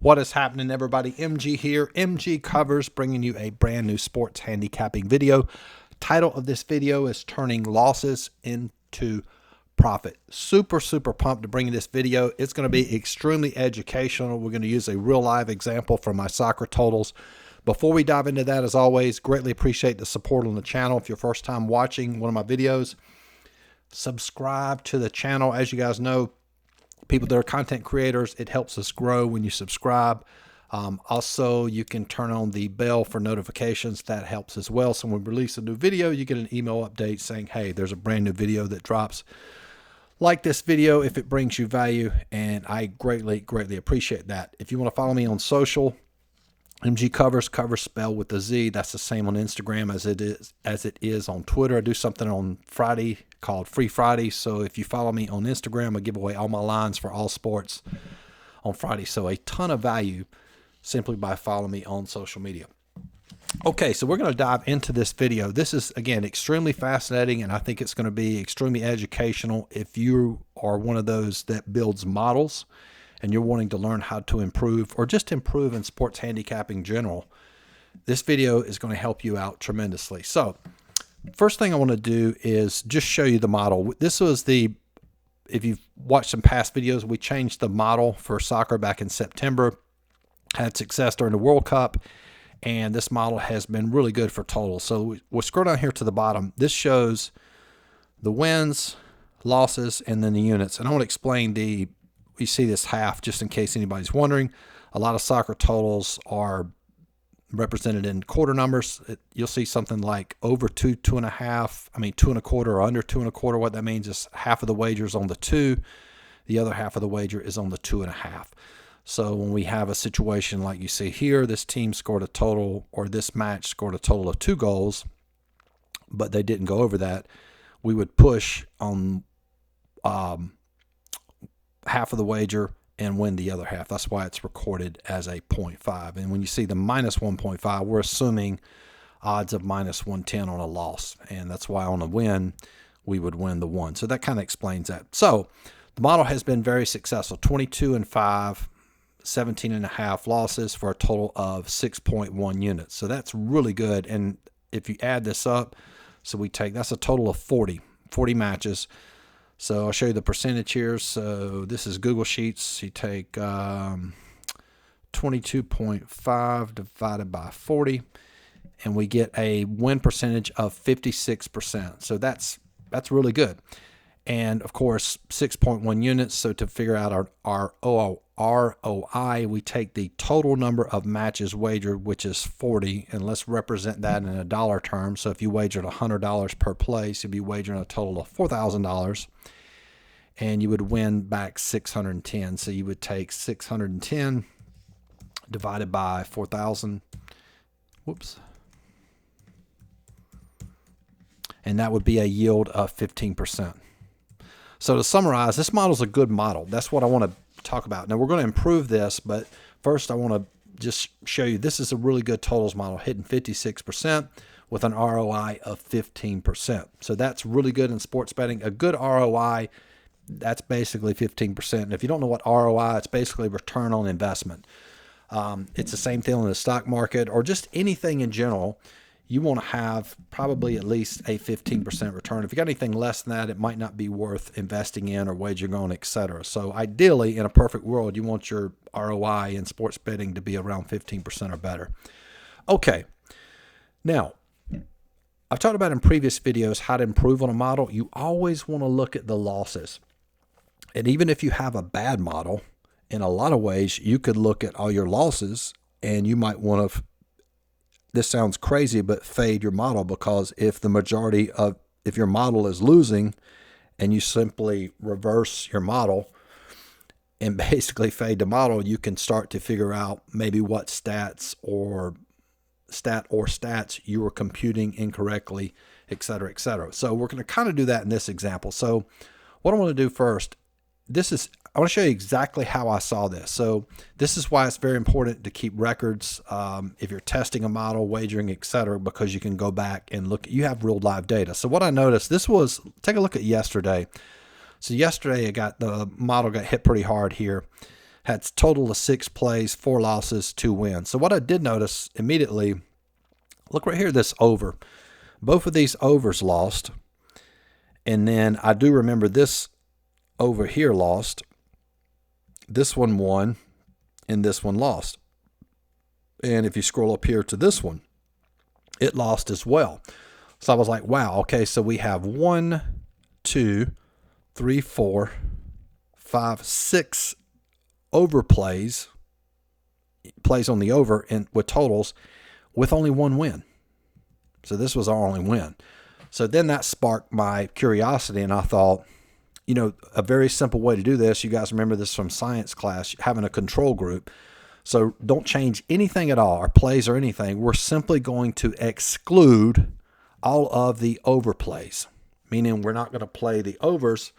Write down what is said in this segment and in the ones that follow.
What is happening, everybody? MG here, MGCovers, bringing you a brand new sports handicapping video. Title of this video is Turning Losses into Profit. Super pumped to bring you this video. It's going to be extremely educational. We're going to use a real live example from my soccer totals. Before we dive into that, as always, greatly appreciate the support on the channel. If you're first time watching one of my videos, subscribe to the channel. As you guys know, people that are content creators, it helps us grow when you subscribe. Also, you can turn on the bell for notifications. That helps as well. So when we release a new video, you get an email update saying, hey, there's a brand new video that drops. Like this video if it brings you value, and I greatly appreciate that. If you want to follow me on social, MGCovers, cover spelled with a Z. That's the same on Instagram as it is on Twitter. I do something on Friday called Free Friday. So if you follow me on Instagram, I give away all my lines for all sports on Friday. So a ton of value simply by following me on social media. Okay, so we're going to dive into this video. This is, again, extremely fascinating, and I think it's going to be extremely educational if you are one of those that builds models and you're wanting to learn how to improve or just improve in sports handicapping in general. This video is going to help you out tremendously. So first thing I want to do is just show you the model. This was if you've watched some past videos, we changed the model for soccer back in September, had success during the World Cup, and this model has been really good for totals. So we'll scroll down here to the bottom. This shows the wins, losses, and then the units. And I want to explain you see this half just in case anybody's wondering. A lot of soccer totals are represented in quarter numbers. You'll see something like over 2.5, 2.25, or under 2.25. What that means is half of the wager is on the 2, the other half of the wager is on the 2.5. So when we have a situation like you see here, this team scored a total, or this match scored a total of 2 goals, but they didn't go over that, we would push on half of the wager and win the other half. That's why it's recorded as a 0.5. And when you see the minus 1.5, we're assuming odds of minus 110 on a loss. And that's why on a win, we would win the 1. So that kind of explains that. So the model has been very successful. 22-5, 17.5 losses for a total of 6.1 units. So that's really good. And if you add this up, so that's a total of 40 matches. So I'll show you the percentage here. So this is Google Sheets. You take 22.5 divided by 40, and we get a win percentage of 56%. So that's really good. And of course, 6.1 units. So to figure out our ROI, we take the total number of matches wagered, which is 40, and let's represent that in a dollar term. So if you wagered $100 per place, you'd be wagering a total of $4,000, and you would win back 610. So you would take 610 divided by 4,000. Whoops. And that would be a yield of 15%. So to summarize, this model is a good model. That's what I want to talk about. Now we're going to improve this, but first I want to just show you this is a really good totals model, hitting 56% with an ROI of 15%. So that's really good in sports betting. A good ROI, that's basically 15%. And if you don't know what ROI, it's basically return on investment. It's the same thing in the stock market or just anything in general. You want to have probably at least a 15% return. If you got anything less than that, it might not be worth investing in or wagering on, etc. So ideally, in a perfect world, you want your ROI in sports betting to be around 15% or better. Okay. Now, I've talked about in previous videos how to improve on a model. You always want to look at the losses. And even if you have a bad model, in a lot of ways, you could look at all your losses and you might want to, this sounds crazy, but fade your model, because if your model is losing and you simply reverse your model and basically fade the model, you can start to figure out maybe what stats you were computing incorrectly, et cetera, et cetera. So we're going to kind of do that in this example. So what I want to do first, I want to show you exactly how I saw this. So this is why it's very important to keep records if you're testing a model, wagering, etc., because you can go back and look. You have real live data. So what I noticed, take a look at yesterday. So yesterday the model got hit pretty hard here. Had total of 6 plays, 4 losses, 2 wins. So what I did notice immediately, look right here, this over. Both of these overs lost. And then I do remember this over here lost. This one won, and this one lost. And if you scroll up here to this one, it lost as well. So I was like, wow, okay, so we have 1, 2, 3, 4, 5, 6 overplays, plays on the over and with totals with only 1 win. So this was our only win. So then that sparked my curiosity, and I thought, you know, a very simple way to do this, you guys remember this from science class, having a control group. So don't change anything at all, our plays or anything. We're simply going to exclude all of the overplays, meaning we're not going to play the overs.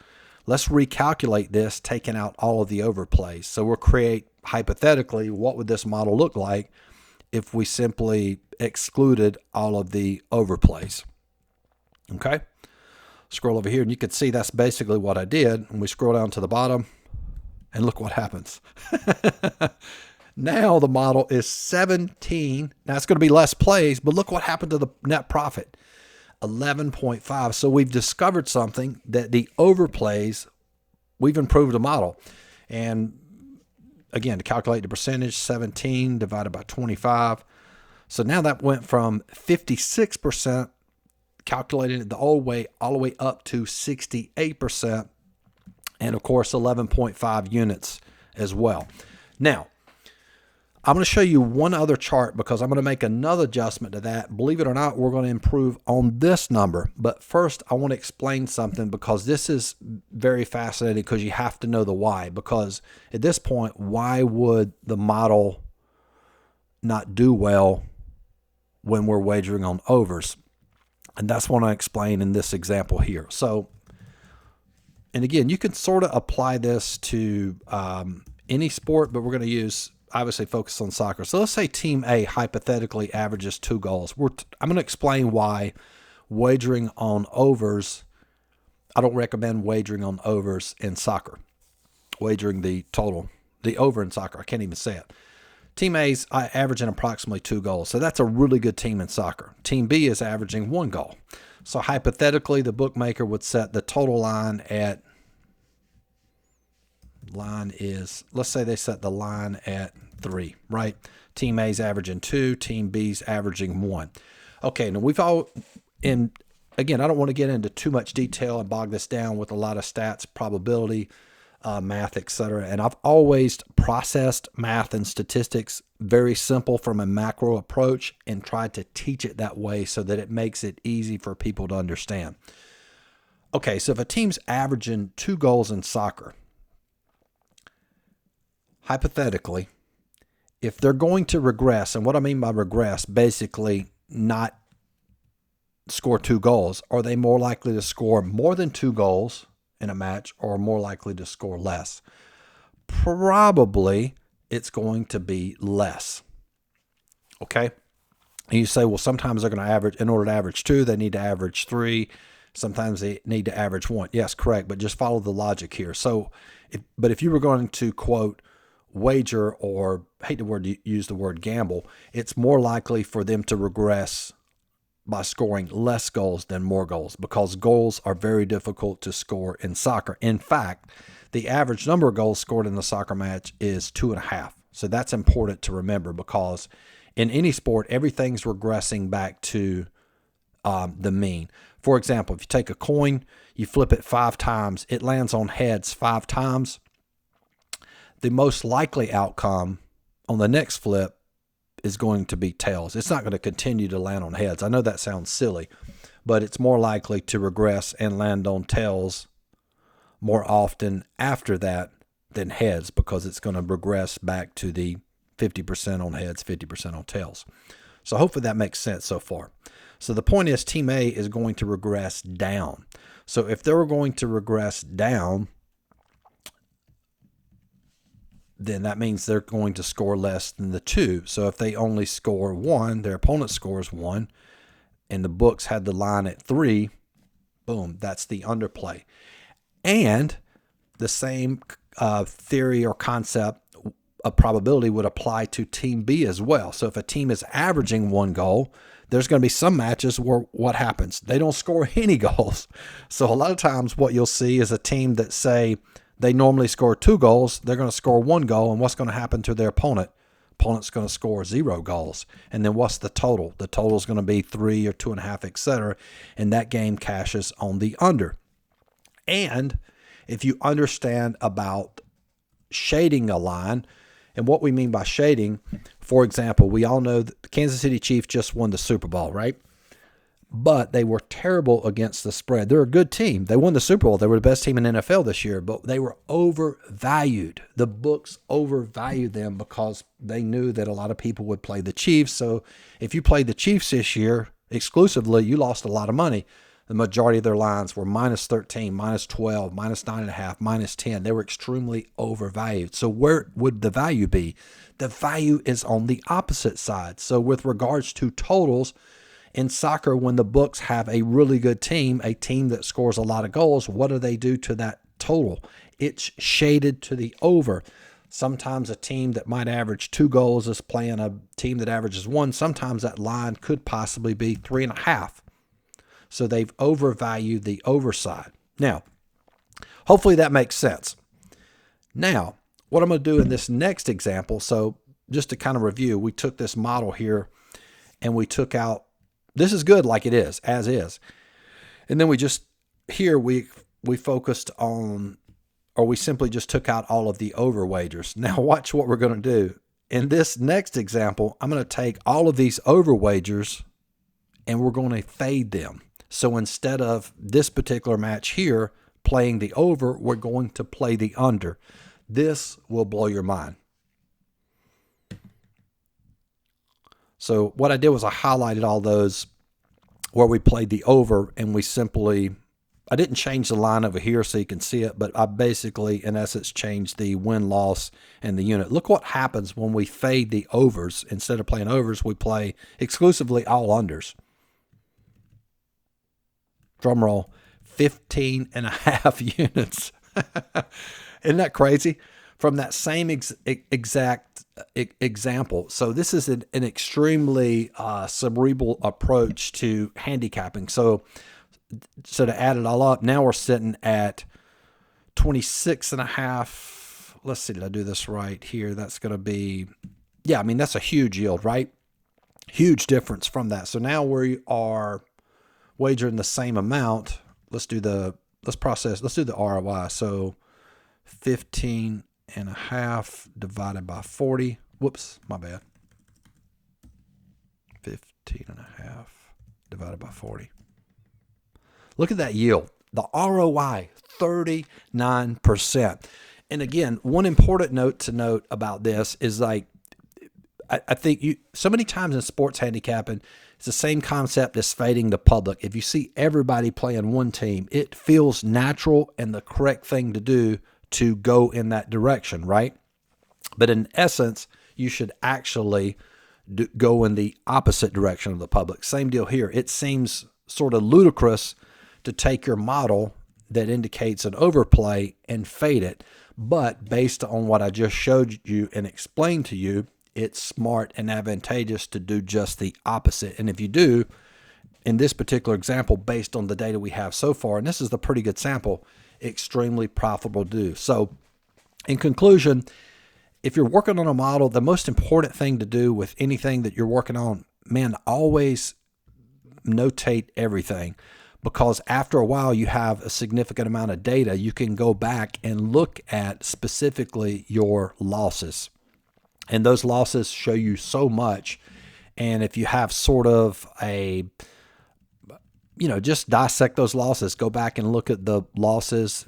Let's recalculate this, taking out all of the overplays. So we'll create, hypothetically, what would this model look like if we simply excluded all of the overplays. Okay? Scroll over here, and you can see that's basically what I did. And we scroll down to the bottom, and look what happens. Now the model is 17. Now it's going to be less plays, but look what happened to the net profit. 11.5. So we've discovered something, that the overplays, we've improved the model. And again, to calculate the percentage, 17 divided by 25. So now that went from 56% calculated it the old way all the way up to 68%. And of course, 11.5 units as well. Now, I'm going to show you one other chart because I'm going to make another adjustment to that. Believe it or not, we're going to improve on this number. But first, I want to explain something because this is very fascinating because you have to know the why. Because at this point, why would the model not do well when we're wagering on overs? And that's what I explain in this example here. So, and again, you can sort of apply this to any sport, but we're going to use obviously focus on soccer. So let's say Team A hypothetically averages 2 goals. I'm going to explain why wagering on overs, I don't recommend wagering on overs in soccer. Wagering the total, the over in soccer, I can't even say it. Team A's averaging approximately 2 goals. So that's a really good team in soccer. Team B is averaging 1 goal. So hypothetically, the bookmaker would set the total line at, let's say they set the line at 3, right? Team A's averaging 2, Team B's averaging 1. Okay, now we've all, and again, I don't want to get into too much detail and bog this down with a lot of stats, probability, math, etc. And I've always processed math and statistics very simple from a macro approach and tried to teach it that way so that it makes it easy for people to understand. Okay, so if a team's averaging 2 goals in soccer, hypothetically, if they're going to regress, and what I mean by regress, basically not score 2 goals, are they more likely to score more than 2 goals in a match or more likely to score less? Probably it's going to be less. Okay? And you say, well, sometimes they're going to average, in order to average 2, they need to average 3. Sometimes they need to average 1. Yes, correct, but just follow the logic here. So, if you were going to quote, wager, or I hate to use the word gamble, it's more likely for them to regress by scoring less goals than more goals, because goals are very difficult to score in soccer. In fact, the average number of goals scored in the soccer match is 2.5. So that's important to remember, because in any sport, everything's regressing back to the mean. For example, if you take a coin, you flip it 5 times, it lands on heads 5 times. The most likely outcome on the next flip is going to be tails. It's not going to continue to land on heads. I know that sounds silly, but it's more likely to regress and land on tails more often after that than heads, because it's going to regress back to the 50% on heads, 50% on tails. So hopefully that makes sense so far. So the point is, Team A is going to regress down. So if they were going to regress down, then that means they're going to score less than the 2. So if they only score 1, their opponent scores 1, and the books had the line at 3, boom, that's the underplay. And the same theory or concept probability would apply to Team B as well. So if a team is averaging 1 goal, there's going to be some matches where what happens? They don't score any goals. So a lot of times what you'll see is a team that say they normally score 2 goals, they're going to score 1 goal, and what's going to happen to their opponent? Opponent's going to score 0 goals. And then what's the total? The total is going to be 3 or 2.5, etc. And that game cashes on the under. And if you understand about shading a line, and what we mean by shading, for example, we all know that the Kansas City Chiefs just won the Super Bowl, right? But they were terrible against the spread. They're a good team. They won the Super Bowl. They were the best team in NFL this year, but they were overvalued. The books overvalued them because they knew that a lot of people would play the Chiefs. So if you played the Chiefs this year exclusively, you lost a lot of money. The majority of their lines were -13, -12, -9.5, -10. They were extremely overvalued. So where would the value be? The value is on the opposite side. So with regards to totals in soccer, when the books have a really good team, a team that scores a lot of goals, what do they do to that total? It's shaded to the over. Sometimes a team that might average 2 goals is playing a team that averages 1. Sometimes that line could possibly be 3.5. So they've overvalued the overside. Now, hopefully that makes sense. Now, what I'm going to do in this next example, so just to kind of review, we took this model here and we took out, this is good like it is, as is. And then we just, here we focused on, or we simply just took out all of the over wagers. Now watch what we're going to do. In this next example, I'm going to take all of these over wagers and we're going to fade them. So instead of this particular match here playing the over, we're going to play the under. This will blow your mind. So what I did was I highlighted all those where we played the over, and we simply, I didn't change the line over here so you can see it, but I basically, in essence, changed the win-loss and the unit. Look what happens when we fade the overs. Instead of playing overs, we play exclusively all unders. Drum roll, 15.5 units. Isn't that crazy? From that same exact example. So this is an extremely cerebral approach to handicapping. So to add it all up, now we're sitting at 26.5. Let's see, did I do this right here? That's going to be, yeah, I mean, that's a huge yield, right? Huge difference from that. So now we are wagering the same amount. Let's do the ROI. So 15.5 divided by 40. Whoops, my bad. 15.5 divided by 40. Look at that yield. The ROI, 39%. And again, one important note to note about this is like, I think so many times in sports handicapping, it's the same concept as fading the public. If you see everybody playing one team, it feels natural and the correct thing to do to go in that direction, right? But in essence, you should actually go in the opposite direction of the public. Same deal here. It seems sort of ludicrous to take your model that indicates an overplay and fade it. But based on what I just showed you and explained to you, it's smart and advantageous to do just the opposite. And if you do, in this particular example, based on the data we have so far, and this is a pretty good sample, extremely profitable to do. So in conclusion, if you're working on a model, the most important thing to do with anything that you're working on, man, always notate everything, because after a while you have a significant amount of data. You can go back and look at specifically your losses. And those losses show you so much. And if you have sort of a, just dissect those losses, go back and look at the losses,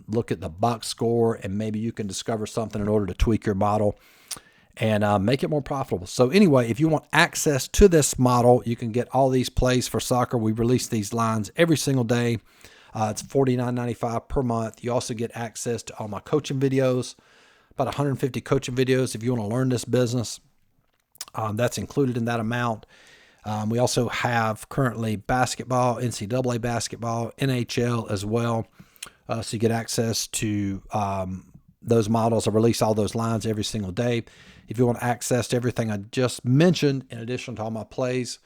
look at the box score, and maybe you can discover something in order to tweak your model and make it more profitable. So anyway, if you want access to this model, you can get all these plays for soccer. We release these lines every single day. It's $49.95 per month. You also get access to all my coaching videos, about 150 coaching videos. If you want to learn this business, that's included in that amount. We also have currently basketball, NCAA basketball, NHL as well. So you get access to those models. I release all those lines every single day. If you want access to everything I just mentioned, in addition to all my plays,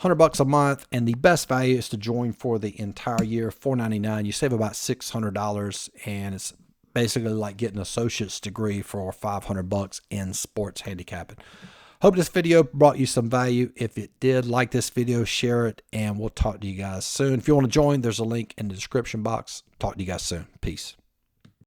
$100 a month, and the best value is to join for the entire year, $4.99. You save about $600, and it's basically like getting an associate's degree for $500 in sports handicapping. Hope this video brought you some value. If it did, like this video, share it, and we'll talk to you guys soon. If you want to join, there's a link in the description box. Talk to you guys soon. Peace.